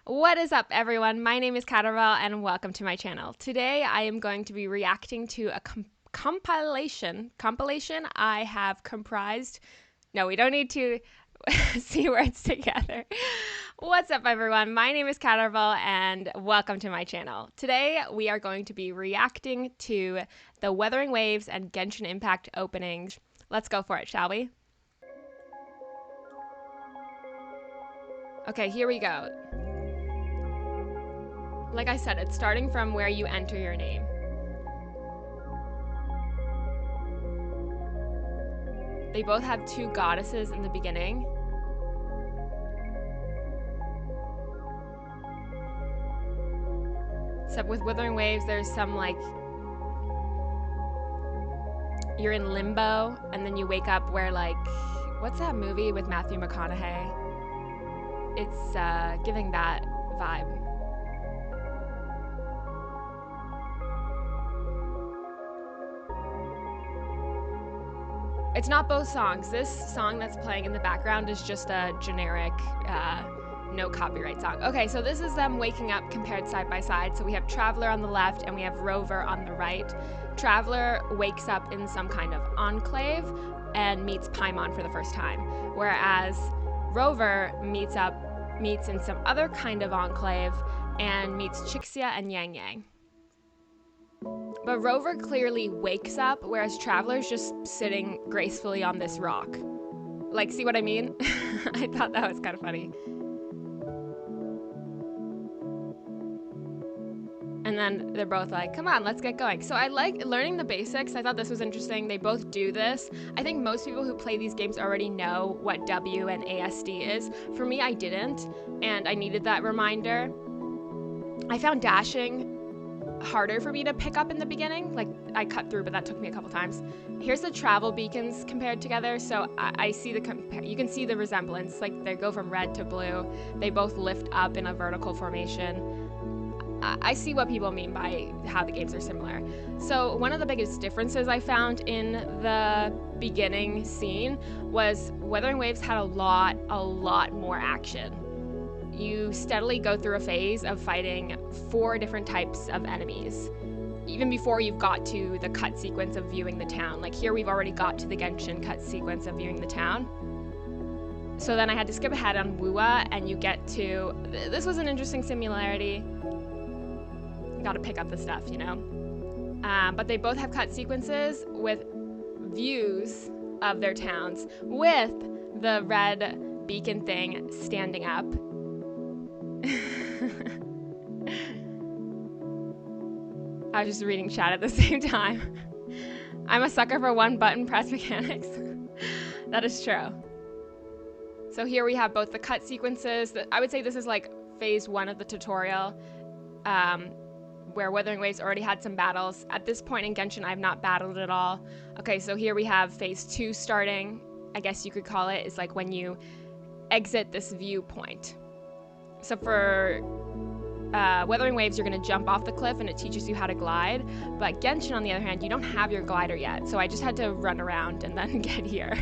What is up, everyone? My name is Katervelle, and welcome to my channel. Today, I am going to be reacting to a compilation I have comprised. No, we don't need to see words together. What's up, everyone? My name is Katervelle, and welcome to my channel. Today, we are going to be reacting to the Wuthering Waves and Genshin Impact openings. Let's go for it, shall we? Okay, here we go. Like I said, it's starting from where you enter your name. They both have two goddesses in the beginning. Except with Wuthering Waves, there's some like, you're in limbo and then you wake up where like, what's that movie with Matthew McConaughey? It's giving that vibe. It's not both songs. This song that's playing in the background is just a generic, no copyright song. Okay, so this is them waking up compared side by side. So we have Traveler on the left and we have Rover on the right. Traveler wakes up in some kind of enclave and meets Paimon for the first time, whereas Rover meets in some other kind of enclave and meets Chixia and Yang Yang. But Rover clearly wakes up, whereas Traveler's just sitting gracefully on this rock. Like, see what I mean? I thought that was kind of funny. And then they're both like, come on, let's get going. So I like learning the basics. I thought this was interesting. They both do this. I think most people who play these games already know what W and ASD is. For me, I didn't, and I needed that reminder. I found dashing harder for me to pick up in the beginning. Like, I cut through, but that took me a couple times. Here's the travel beacons compared together. So I see you can see the resemblance. Like, they go from red to blue. They both lift up in a vertical formation. I see what people mean by how the games are similar. So one of the biggest differences I found in the beginning scene was Wuthering Waves had a lot more action. You steadily go through a phase of fighting 4 different types of enemies, even before you've got to the cut sequence of viewing the town. Like here, we've already got to the Genshin cut sequence of viewing the town. So then I had to skip ahead on wuwa, and you get to, this was an interesting similarity. Gotta pick up the stuff, you know? But they both have cut sequences with views of their towns with the red beacon thing standing up. I was just reading chat at the same time. I'm a sucker for one button press mechanics. That is true. So here we have both the cut sequences. I would say this is like phase 1 of the tutorial, where Wuthering Waves already had some battles. At this point in Genshin, I've not battled at all. Okay, so here we have phase 2 starting, I guess you could call it. It's like when you exit this viewpoint. So for Wuthering Waves, you're gonna jump off the cliff and it teaches you how to glide. But Genshin, on the other hand, you don't have your glider yet. So I just had to run around and then get here.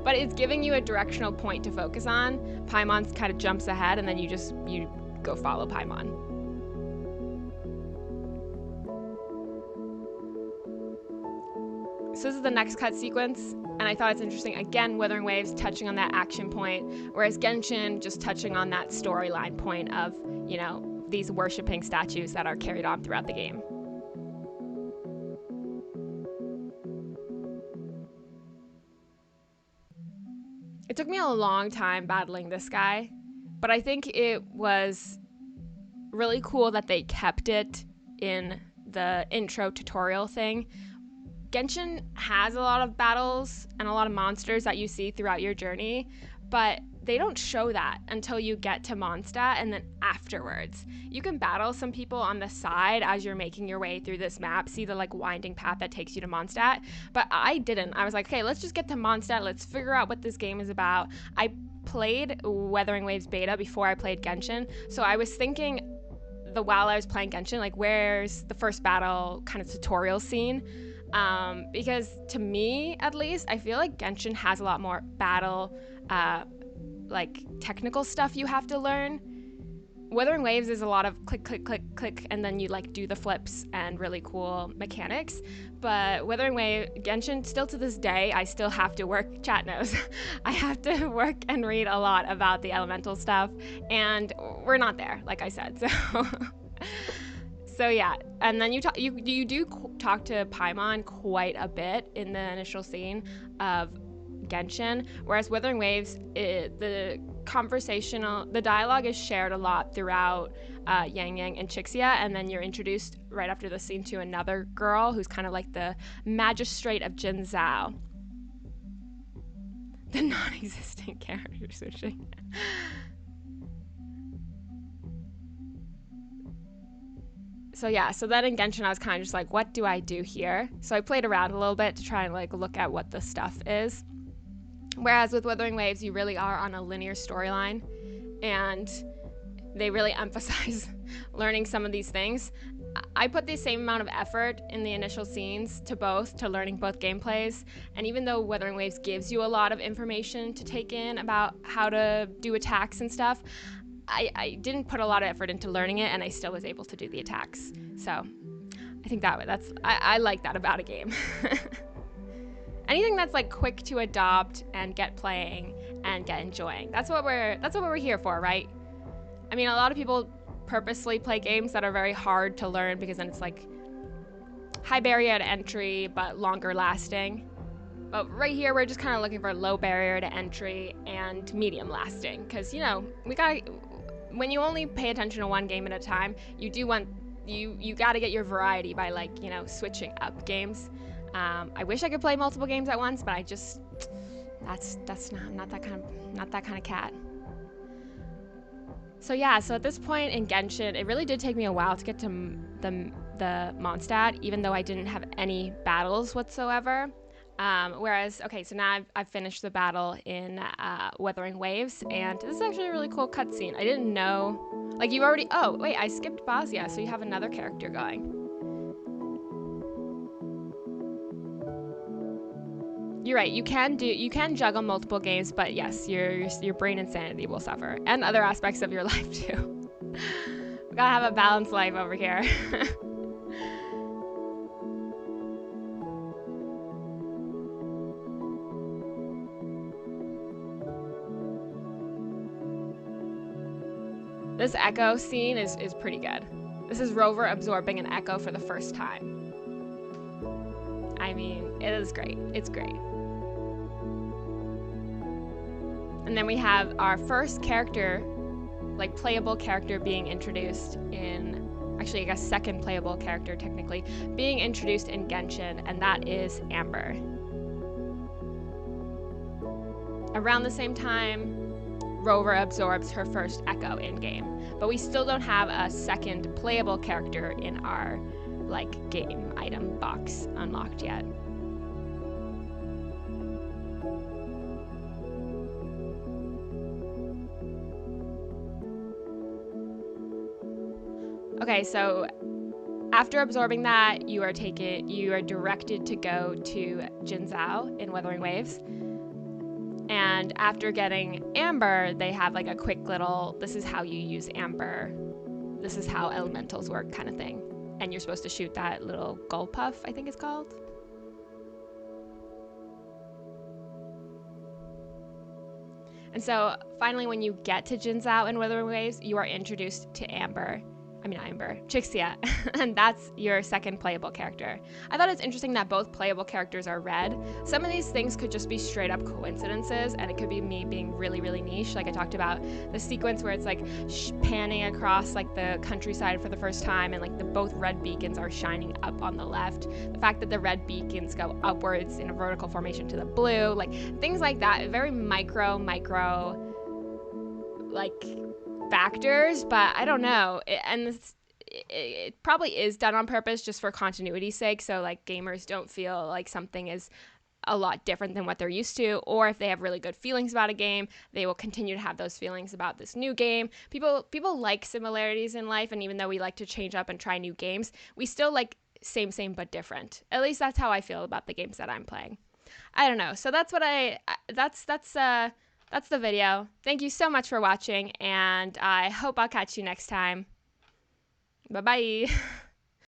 But it's giving you a directional point to focus on. Paimon kind of jumps ahead and then you go follow Paimon. So this is the next cut sequence, and I thought it's interesting. Again, Wuthering Waves touching on that action point, whereas Genshin just touching on that storyline point of, you know, these worshipping statues that are carried on throughout the game. It took me a long time battling this guy, but I think it was really cool that they kept it in the intro tutorial thing. Genshin has a lot of battles and a lot of monsters that you see throughout your journey, but they don't show that until you get to Mondstadt and then afterwards. You can battle some people on the side as you're making your way through this map, see the like winding path that takes you to Mondstadt, but I didn't. I was like, okay, let's just get to Mondstadt, let's figure out what this game is about. I played Wuthering Waves beta before I played Genshin, so I was thinking while I was playing Genshin, like, where's the first battle kind of tutorial scene? Because to me, at least, I feel like Genshin has a lot more battle, like technical stuff you have to learn, Wuthering Waves is a lot of click, click, click, click, and then you like do the flips and really cool mechanics. But Genshin, still to this day, I still have to work, chat knows, I have to work and read a lot about the elemental stuff, and we're not there, like I said, so... So yeah, and then you do talk to Paimon quite a bit in the initial scene of Genshin, whereas Wuthering Waves, the dialogue is shared a lot throughout Yang and Chixia, and then you're introduced right after the scene to another girl who's kind of like the magistrate of Jinzhou. The non-existent character switching. So yeah, so then in Genshin I was kind of just like, what do I do here? So I played around a little bit to try and like look at what the stuff is. Whereas with Wuthering Waves, you really are on a linear storyline, and they really emphasize learning some of these things. I put the same amount of effort in the initial scenes to learning both gameplays, and even though Wuthering Waves gives you a lot of information to take in about how to do attacks and stuff, I didn't put a lot of effort into learning it, and I still was able to do the attacks. So I think I like that about a game. Anything that's like quick to adopt and get playing and get enjoying. That's what we're here for, right? I mean, a lot of people purposely play games that are very hard to learn because then it's like high barrier to entry but longer lasting. But right here, we're just kind of looking for low barrier to entry and medium lasting, because when you only pay attention to one game at a time, you got to get your variety by switching up games. I wish I could play multiple games at once, but I'm not that kind of cat. So yeah, so at this point in Genshin, it really did take me a while to get to the Mondstadt, even though I didn't have any battles whatsoever. So now I've finished the battle in Wuthering Waves, and this is actually a really cool cutscene. I didn't know, I skipped Bosnia, so you have another character going. You're right, you can juggle multiple games, but yes, your brain insanity will suffer, and other aspects of your life too. We gotta have a balanced life over here. This echo scene is pretty good. This is Rover absorbing an echo for the first time. I mean, it is great. It's great. And then we have our first character, playable character being introduced second playable character technically, being introduced in Genshin, and that is Amber. Around the same time, Rover absorbs her first echo in-game, but we still don't have a second playable character in our game item box unlocked yet. Okay, so after absorbing that, you are directed to go to Jinzhou in Wuthering Waves. And after getting Amber, they have a quick little, this is how you use Amber, this is how elementals work kind of thing. And you're supposed to shoot that little gull puff, I think it's called. And so finally, when you get to Jinzhou in Wuthering Waves, you are introduced to Chixia, and that's your second playable character. I thought it's interesting that both playable characters are red. Some of these things could just be straight up coincidences, and it could be me being really, really niche. Like I talked about the sequence where it's panning across the countryside for the first time, and the both red beacons are shining up on the left. The fact that the red beacons go upwards in a vertical formation to the blue, things like that. Very micro factors, but I don't know. It probably is done on purpose just for continuity's sake, so gamers don't feel like something is a lot different than what they're used to, or if they have really good feelings about a game, they will continue to have those feelings about this new game. People like similarities in life, and even though we like to change up and try new games, we still like same but different. At least that's how I feel about the games that I'm playing. I don't know. So that's what that's the video. Thank you so much for watching, and I hope I'll catch you next time. Bye-bye.